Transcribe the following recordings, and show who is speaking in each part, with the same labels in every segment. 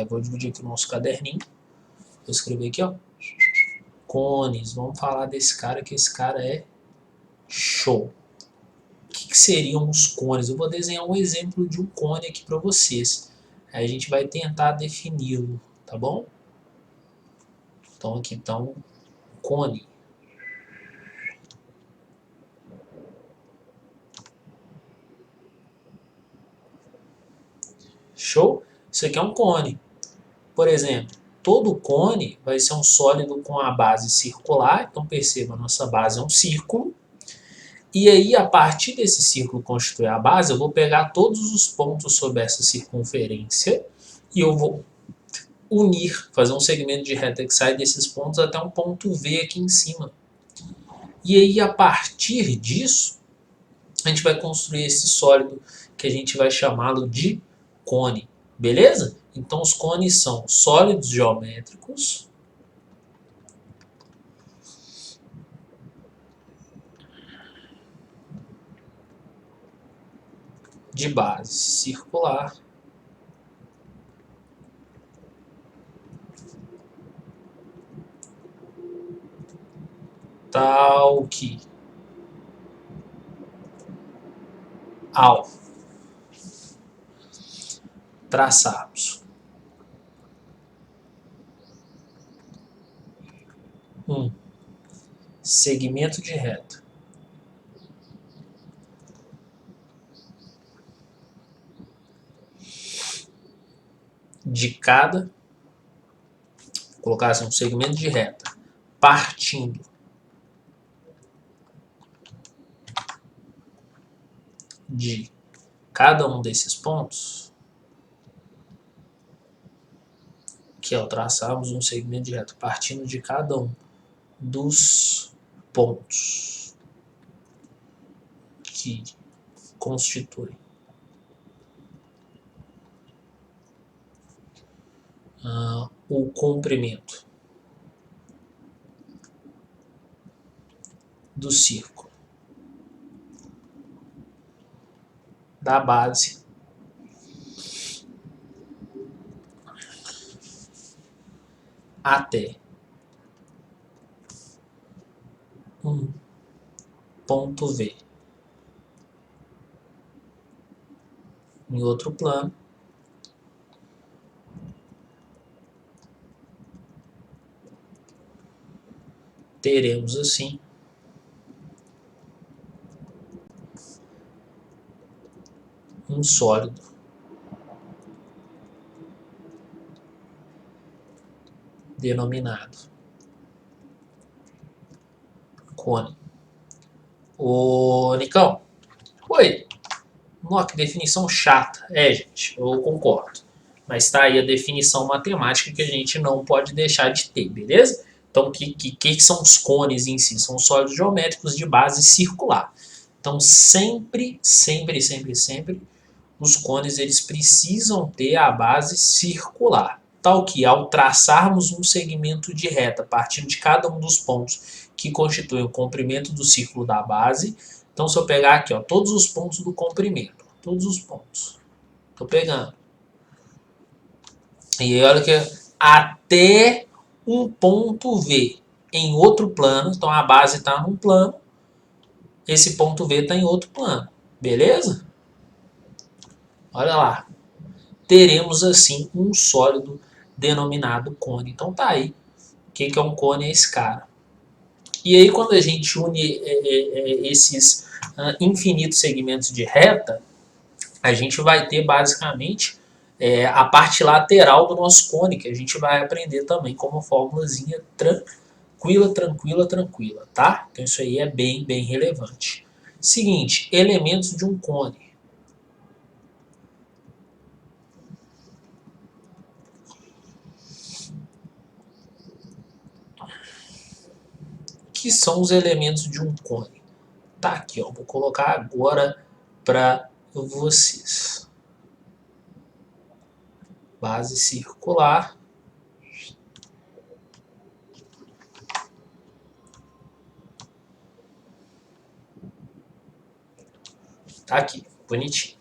Speaker 1: Vou dividir aqui o nosso caderninho. Vou escrever aqui, ó. Cones. Vamos falar desse cara, que esse cara é show. O que seriam os cones? Eu vou desenhar um exemplo de um cone aqui para vocês. Aí a gente vai tentar defini-lo, tá bom? Então aqui está um cone. Show? Isso aqui é um cone. Por exemplo, todo cone vai ser um sólido com a base circular. Então perceba, nossa base é um círculo. E aí, a partir desse círculo constituir a base, eu vou pegar todos os pontos sobre essa circunferência e eu vou unir, fazer um segmento de reta que sai desses pontos até um ponto V aqui em cima. E aí, a partir disso, a gente vai construir esse sólido que a gente vai chamá-lo de cone. Beleza? Então, os cones são sólidos geométricos de base circular tal que ao traçarmos um segmento de reta de cada, vou colocar assim, um segmento de reta partindo de cada um desses pontos, que ao traçarmos um segmento de reta partindo de cada um dos pontos que constituem o comprimento do círculo da base até um ponto V em outro plano, teremos assim um sólido denominado cone. Ô, Nicão, oi. Nossa, que definição chata. Gente, eu concordo. Mas está aí a definição matemática que a gente não pode deixar de ter, beleza? Então, o que são os cones em si? São sólidos geométricos de base circular. Então, sempre, sempre, sempre, sempre, os cones eles precisam ter a base circular. Tal que, ao traçarmos um segmento de reta partindo de cada um dos pontos que constituem o comprimento do círculo da base, então se eu pegar aqui, ó, todos os pontos do comprimento, todos os pontos, estou pegando. E aí, olha que até um ponto V em outro plano, então a base está num plano, esse ponto V está em outro plano, beleza? Olha lá, teremos assim um sólido denominado cone. Então tá aí, o que é um cone? É esse cara. E aí quando a gente une esses infinitos segmentos de reta, a gente vai ter basicamente a parte lateral do nosso cone, que a gente vai aprender também como formulazinha tranquila, tranquila, tranquila, tá? Então isso aí é bem, bem relevante. Seguinte, elementos de um cone. Que são os elementos de um cone? Tá aqui, ó, vou colocar agora para vocês. Base circular. Tá aqui, bonitinho.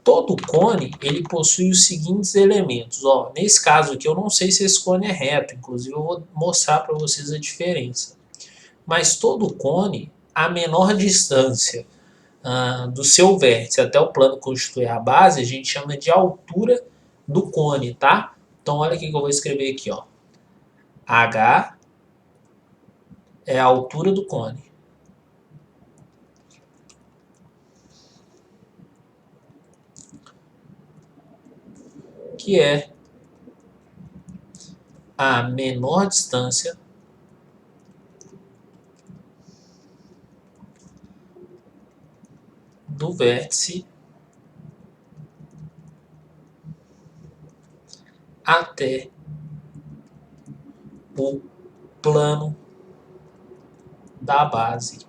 Speaker 1: Todo cone, ele possui os seguintes elementos. Ó, nesse caso aqui, eu não sei se esse cone é reto, inclusive eu vou mostrar para vocês a diferença. Mas todo cone, a menor distância do seu vértice até o plano constituir a base, a gente chama de altura do cone, tá? Então olha o que eu vou escrever aqui, ó. H é a altura do cone. Que é a menor distância do vértice até o plano da base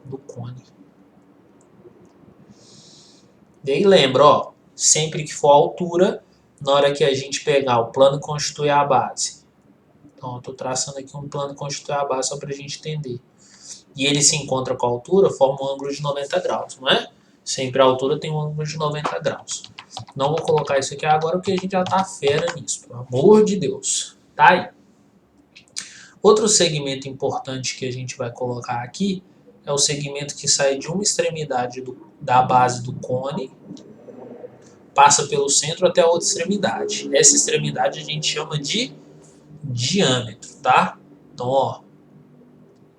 Speaker 1: do cone. E aí lembra, ó, sempre que for a altura, na hora que a gente pegar o plano constituir a base. Então, eu estou traçando aqui um plano constituir a base só para a gente entender. E ele se encontra com a altura, forma um ângulo de 90 graus, não é? Sempre a altura tem um ângulo de 90 graus. Não vou colocar isso aqui agora porque a gente já está fera nisso, pelo amor de Deus. Tá aí. Outro segmento importante que a gente vai colocar aqui é o segmento que sai de uma extremidade da base do cone, passa pelo centro até a outra extremidade. Essa extremidade a gente chama de diâmetro, tá? Então, ó,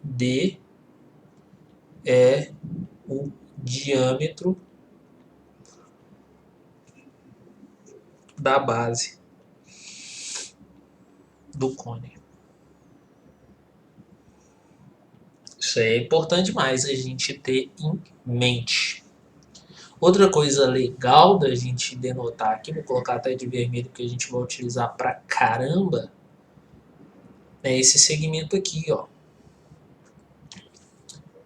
Speaker 1: D é o diâmetro da base do cone. Isso é importante demais a gente ter em mente. Outra coisa legal da gente denotar aqui, vou colocar até de vermelho que a gente vai utilizar pra caramba, é esse segmento aqui, ó.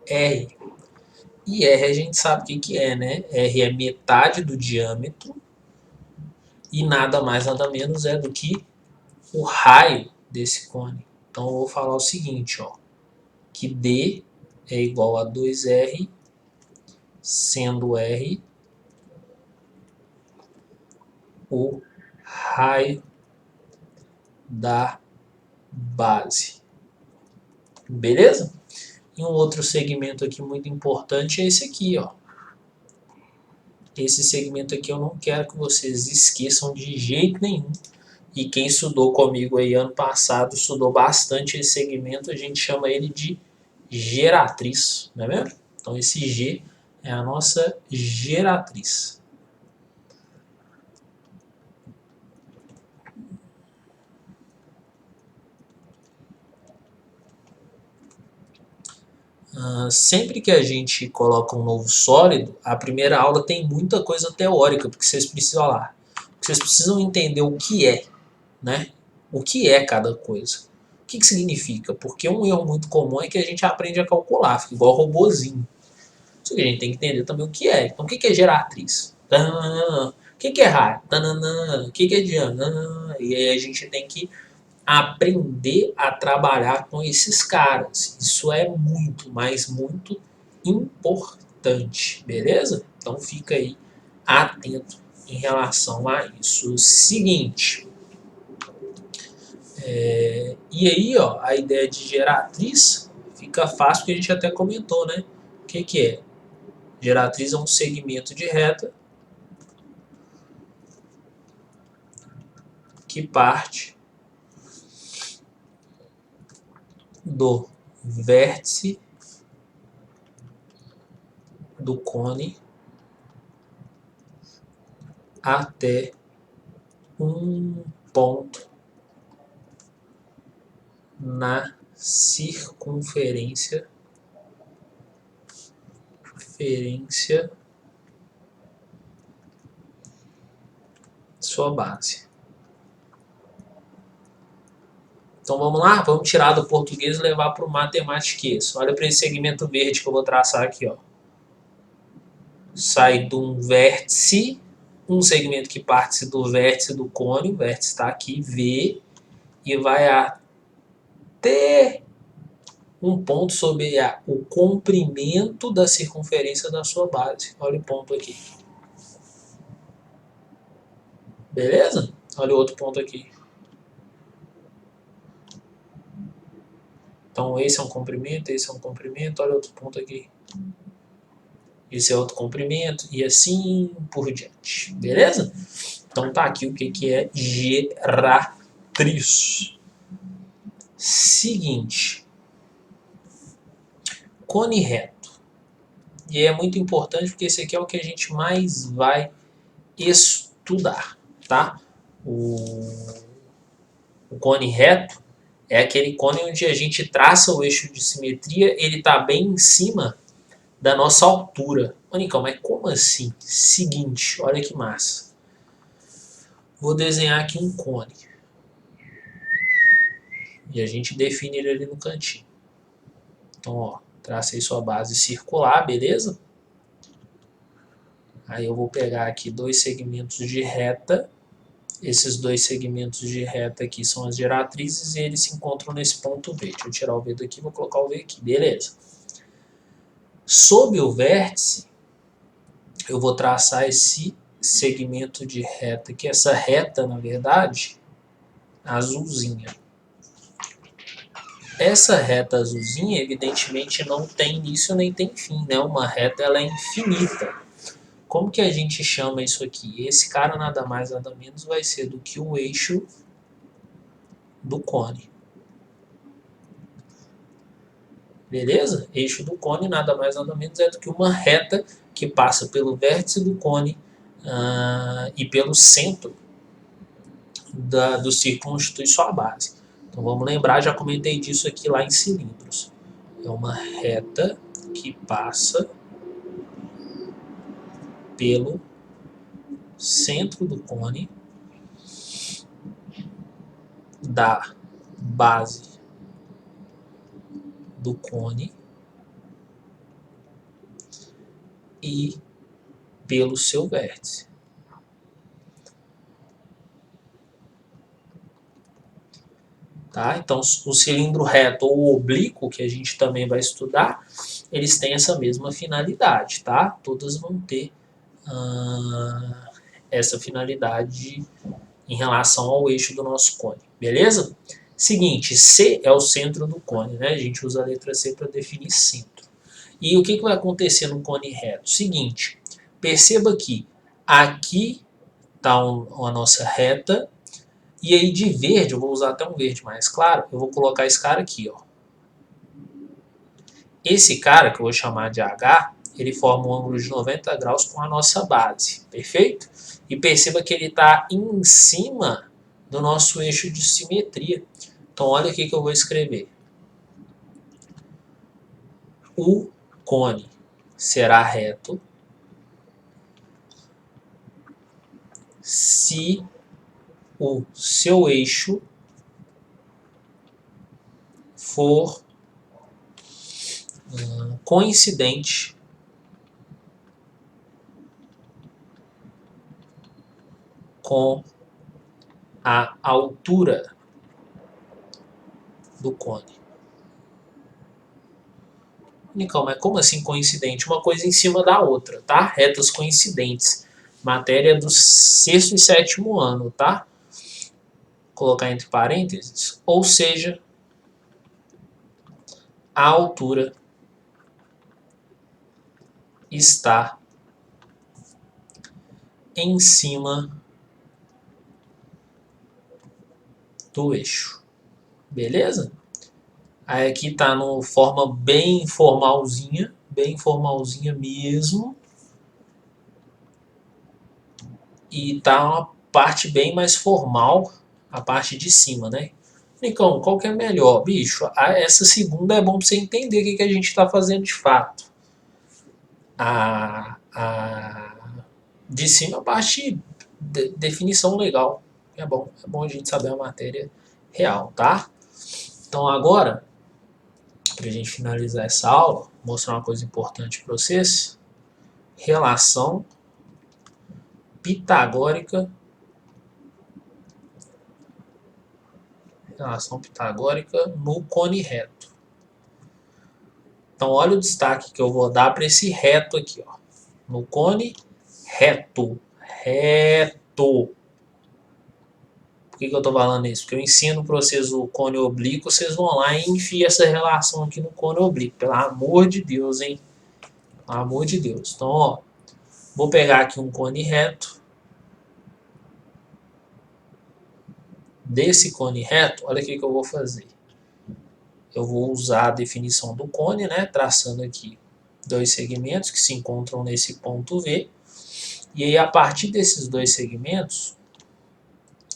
Speaker 1: R. E R a gente sabe o que é, né? R é metade do diâmetro e nada mais nada menos é do que o raio desse cone. Então eu vou falar o seguinte, ó, que D é igual a 2R, sendo R o raio da base. Beleza? E um outro segmento aqui muito importante é esse aqui, ó. Esse segmento aqui eu não quero que vocês esqueçam de jeito nenhum. E quem estudou comigo aí ano passado, estudou bastante esse segmento, a gente chama ele de geratriz, não é mesmo? Então esse G é a nossa geratriz. Sempre que a gente coloca um novo sólido, a primeira aula tem muita coisa teórica, porque vocês precisam lá. Vocês precisam entender o que é, né? O que é cada coisa. O que significa? Porque um erro muito comum é que a gente aprende a calcular, fica igual robozinho. Só que a gente tem que entender também o que é. Então, o que é geratriz? O que é raio? O que é diâmetro? E aí a gente tem que aprender a trabalhar com esses caras. Isso é muito, mas muito importante, beleza? Então fica aí atento em relação a isso. Seguinte, e aí, ó, a ideia de geratriz fica fácil porque a gente até comentou, né? O que é? Geratriz é um segmento de reta que parte do vértice do cone até um ponto na circunferência sua base. Então vamos lá, vamos tirar do português e levar para o matematiquês. Olha para esse segmento verde que eu vou traçar aqui, ó. Sai de um vértice, um segmento que parte do vértice do cone, o vértice está aqui, V, e vai até um ponto sobre o comprimento da circunferência da sua base. Olha o ponto aqui. Beleza? Olha o outro ponto aqui. Então esse é um comprimento, esse é um comprimento, olha outro ponto aqui. Esse é outro comprimento e assim por diante. Beleza? Então tá aqui o que é geratriz. Seguinte. Cone reto. E é muito importante porque esse aqui é o que a gente mais vai estudar, tá? O cone reto é aquele cone onde a gente traça o eixo de simetria, ele está bem em cima da nossa altura. Nicão, mas como assim? Seguinte, olha que massa. Vou desenhar aqui um cone. E a gente define ele ali no cantinho. Então, ó, tracei sua base circular, beleza? Aí eu vou pegar aqui dois segmentos de reta. Esses dois segmentos de reta aqui são as geratrizes e eles se encontram nesse ponto V. Deixa eu tirar o V daqui e vou colocar o V aqui. Beleza. Sob o vértice, eu vou traçar esse segmento de reta aqui. Essa reta, na verdade, azulzinha. Essa reta azulzinha, evidentemente, não tem início nem tem fim, né? Uma reta, ela é infinita. Como que a gente chama isso aqui? Esse cara nada mais nada menos vai ser do que o eixo do cone. Beleza? Eixo do cone nada mais nada menos é do que uma reta que passa pelo vértice do cone e pelo centro do círculo constitui sua base. Então vamos lembrar, já comentei disso aqui lá em cilindros. É uma reta que passa pelo centro do cone da base do cone e pelo seu vértice. Tá? Então, o cilindro reto ou o oblíquo, que a gente também vai estudar, eles têm essa mesma finalidade. Tá? Todas vão ter essa finalidade em relação ao eixo do nosso cone. Beleza? Seguinte, C é o centro do cone. Né? A gente usa a letra C para definir centro. E o que vai acontecer no cone reto? Seguinte, perceba que aqui está a nossa reta, e aí de verde, eu vou usar até um verde mais claro, eu vou colocar esse cara aqui. Ó. Esse cara, que eu vou chamar de H, ele forma um ângulo de 90 graus com a nossa base, perfeito? E perceba que ele está em cima do nosso eixo de simetria. Então olha aqui que eu vou escrever. O cone será reto se o seu eixo for coincidente com a altura do cone. Nicão, mas como assim coincidente? Uma coisa em cima da outra, tá? Retas coincidentes. Matéria do sexto e sétimo ano, tá? Colocar entre parênteses. Ou seja, a altura está em cima do eixo. Beleza? Aí aqui tá no forma bem formalzinha mesmo. E tá uma parte bem mais formal, a parte de cima, né? Nicão, qual que é melhor? Bicho, essa segunda é bom pra você entender o que a gente tá fazendo de fato. A de cima é a parte de definição legal. É bom a gente saber a matéria real, tá? Então agora, pra gente finalizar essa aula, vou mostrar uma coisa importante para vocês. Relação pitagórica no cone reto. Então, olha o destaque que eu vou dar para esse reto aqui, ó. No cone reto. Reto. Por que eu estou falando isso? Porque eu ensino para vocês o cone oblíquo, vocês vão lá e enfiam essa relação aqui no cone oblíquo. Pelo amor de Deus, hein? Pelo amor de Deus. Então, ó, vou pegar aqui um cone reto. Desse cone reto, olha o que eu vou fazer. Eu vou usar a definição do cone, né? Traçando aqui dois segmentos que se encontram nesse ponto V. E aí, a partir desses dois segmentos,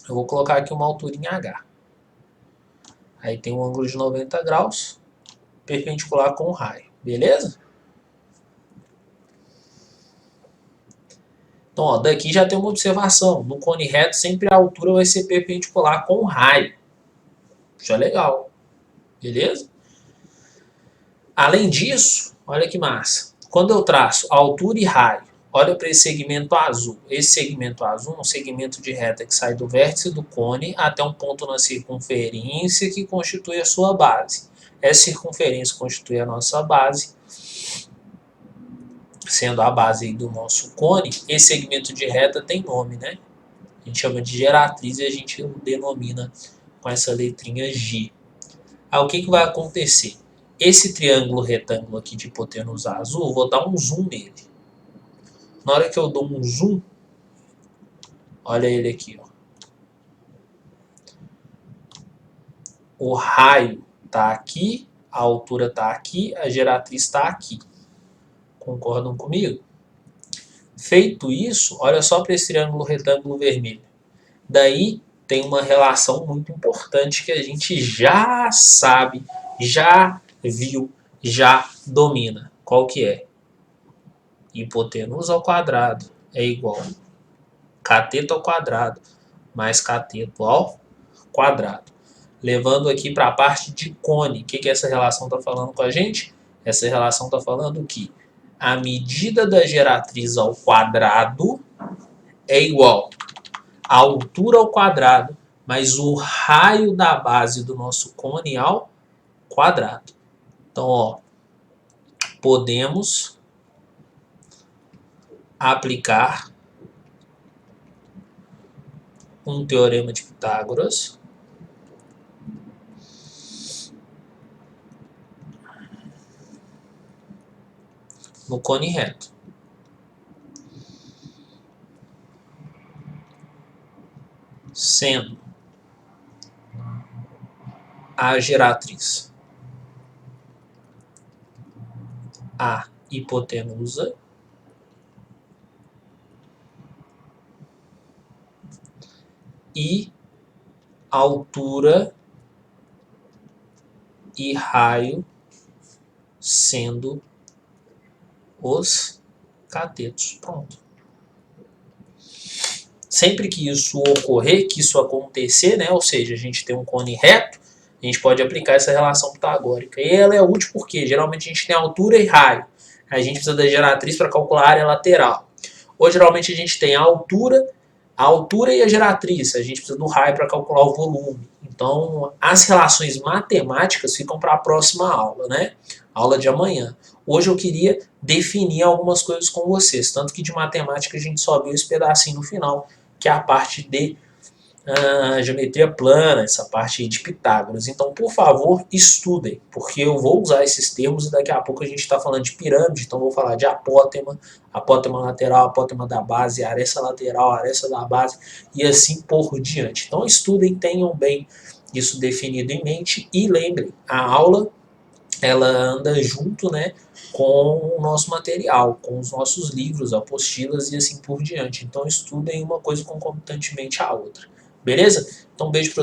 Speaker 1: eu vou colocar aqui uma altura em H. Aí tem um ângulo de 90 graus, perpendicular com o raio. Beleza? Então, ó, daqui já tem uma observação. No cone reto, sempre a altura vai ser perpendicular com o raio. Já é legal. Beleza? Além disso, olha que massa. Quando eu traço altura e raio, olha para esse segmento azul. Esse segmento azul é um segmento de reta que sai do vértice do cone até um ponto na circunferência que constitui a sua base. Essa circunferência constitui a nossa base, sendo a base do nosso cone. Esse segmento de reta tem nome, né? A gente chama de geratriz e a gente denomina com essa letrinha G. Aí o que vai acontecer? Esse triângulo retângulo aqui de hipotenusa azul, vou dar um zoom nele. Na hora que eu dou um zoom, olha ele aqui, ó. O raio está aqui, a altura está aqui, a geratriz está aqui. Concordam comigo? Feito isso, olha só para esse triângulo retângulo vermelho. Daí tem uma relação muito importante que a gente já sabe, já viu, já domina. Qual que é? Hipotenusa ao quadrado é igual cateto ao quadrado mais cateto ao quadrado. Levando aqui para a parte de cone. O que essa relação está falando com a gente? Essa relação está falando que a medida da geratriz ao quadrado é igual a altura ao quadrado mais o raio da base do nosso cone ao quadrado. Então, ó, podemos aplicar um teorema de Pitágoras no cone reto. Sendo a geratriz a hipotenusa e altura e raio sendo os catetos. Pronto. Sempre que isso ocorrer, que isso acontecer, né, ou seja, a gente tem um cone reto, a gente pode aplicar essa relação pitagórica. E ela é útil porque geralmente a gente tem altura e raio. A gente precisa da geratriz para calcular a área lateral. Ou geralmente a gente tem a altura e a geratriz. A gente precisa do raio para calcular o volume. Então, as relações matemáticas ficam para a próxima aula, né? Aula de amanhã. Hoje eu queria definir algumas coisas com vocês. Tanto que de matemática a gente só viu esse pedacinho no final, que é a parte de geometria plana, essa parte de Pitágoras. Então, por favor, estudem, porque eu vou usar esses termos e daqui a pouco a gente está falando de pirâmide, então vou falar de apótema, apótema lateral, apótema da base, aresta lateral, aresta da base e assim por diante. Então, estudem, tenham bem isso definido em mente e lembrem, a aula ela anda junto, né, com o nosso material, com os nossos livros, apostilas e assim por diante. Então estudem uma coisa concomitantemente à outra. Beleza? Então um beijo para